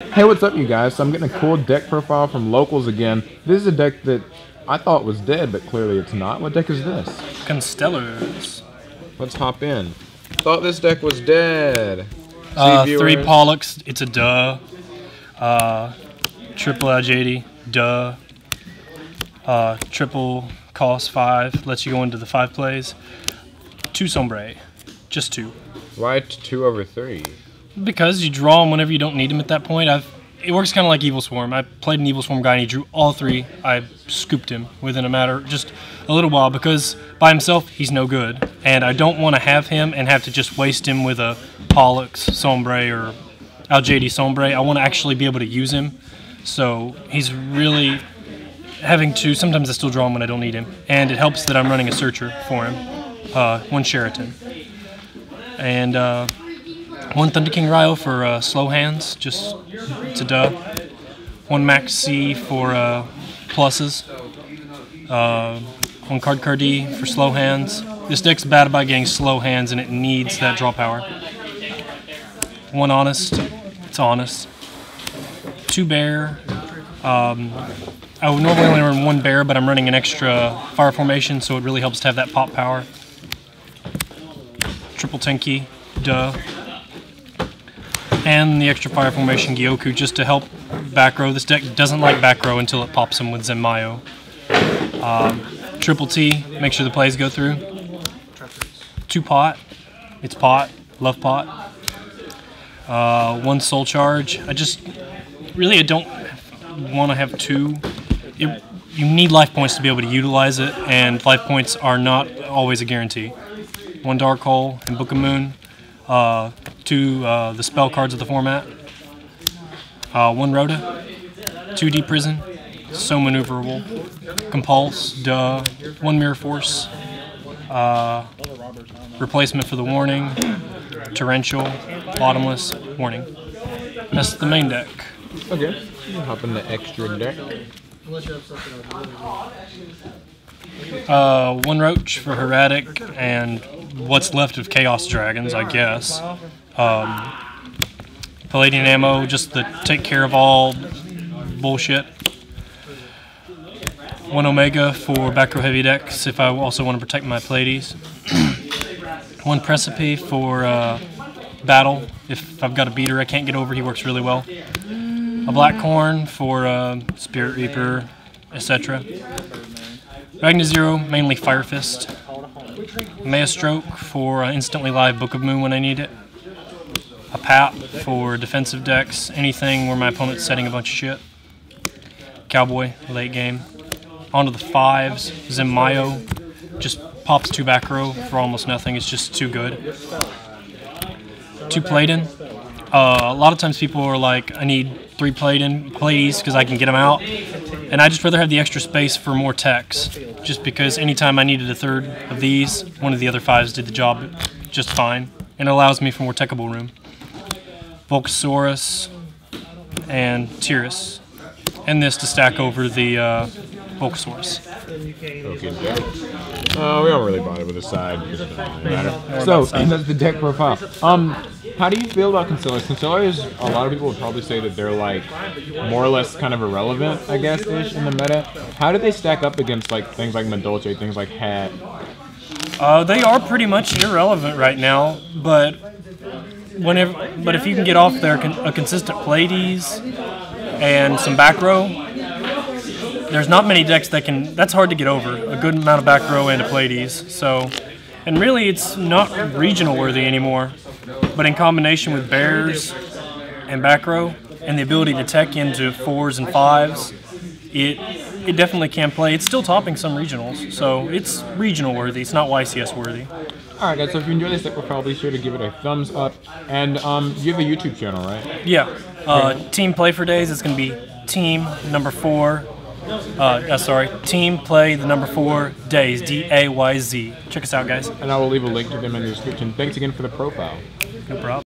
Hey, what's up, you guys? So I'm getting a cool deck profile from Locals again. This is a deck that I thought was dead, but clearly it's not. What deck is this? Constellars. Let's hop in. Thought this deck was dead. Three Pollux, it's a duh. Triple Agility, duh. Triple cost 5, lets you go into the 5 plays. 2 Sombre, just 2. Why 2 over 3? Because you draw them whenever you don't need them at that point. It works kind of like Evil Swarm. I played an Evil Swarm guy and he drew all 3. I scooped him within a matter just a little while because by himself he's no good. And I don't want to have him and have to just waste him with a Pollux Sombre or Algiady Sombre. I want to actually be able to use him. So he's really having to, sometimes I still draw him when I don't need him. And it helps that I'm running a Searcher for him. 1 Sheraton. And 1 Thunder King Ryo for slow hands, just it's a duh. 1 Max C for pluses. 1 Card D for slow hands. This deck's bad about getting slow hands and it needs that draw power. 1 Honest, it's honest. 2 Bear. I would normally only run 1 Bear, but I'm running an extra fire formation, so it really helps to have that pop power. Triple Tenki, duh. And the extra fire formation Gyoku just to help back row. This deck doesn't like back row until it pops him with Zenmayo. Triple T, make sure the plays go through. 2 Pot, it's Pot, love Pot. 1 Soul Charge. I don't want to have 2. You need life points to be able to utilize it, and life points are not always a guarantee. 1 Dark Hole and Book of Moon. 2 the spell cards of the format. 1 Rhoda. 2 Deep Prison. So maneuverable. Compulse. Duh. 1 Mirror Force. Replacement for the Warning. Torrential. Bottomless. Warning. That's the main deck. Okay. Hop in the extra deck. 1 Roach for Heretic and what's left of Chaos Dragons, I guess. Palladian ammo, just to take care of all bullshit. 1 Omega for back row heavy decks if I also want to protect my Pleiades. 1 Precipice for battle. If I've got a beater I can't get over, he works really well. A Blackcorn for Spirit Reaper, etc. Ragna Zero, mainly Fire Fist. Maestroke for instantly live Book of Moon when I need it. A Pap for defensive decks, anything where my opponent's setting a bunch of shit. Cowboy, late game. Onto the 5s, Zenmayo, just pops 2 back row for almost nothing, it's just too good. 2 Playden. A lot of times people are like, I need 3 Playden, please, because I can get them out. And I just rather have the extra space for more techs, just because anytime I needed a 3rd of these, one of the other 5s did the job just fine, and it allows me for more techable room. Volcasaurus and Tyrus, and this to stack over the Volcasaurus. Okay, we don't really bother with the side. It doesn't really matter. So, that's the deck profile. How do you feel about Constellars? Constellars, a lot of people would probably say that they're like more or less kind of irrelevant, I guess, ish in the meta. How do they stack up against like things like Madolche, things like Hat? They are pretty much irrelevant right now, but if you can get off there a consistent Pleiades and some back row, there's not many decks that can. That's hard to get over. A good amount of back row and a Pleiades. So, and really, it's not regional worthy anymore. But in combination with bears and back row and the ability to tech into 4s and 5s, it definitely can play. It's still topping some regionals, so it's regional worthy. It's not YCS worthy. Alright guys, so if you enjoyed this deck, we'll probably be sure to give it a thumbs up. And you have a YouTube channel, right? Yeah. Team Play for Days. It's going to be Team number 4. Team Play the number 4 Days, DAYZ. Check us out, guys. And I will leave a link to them in the description. Thanks again for the profile. No problem.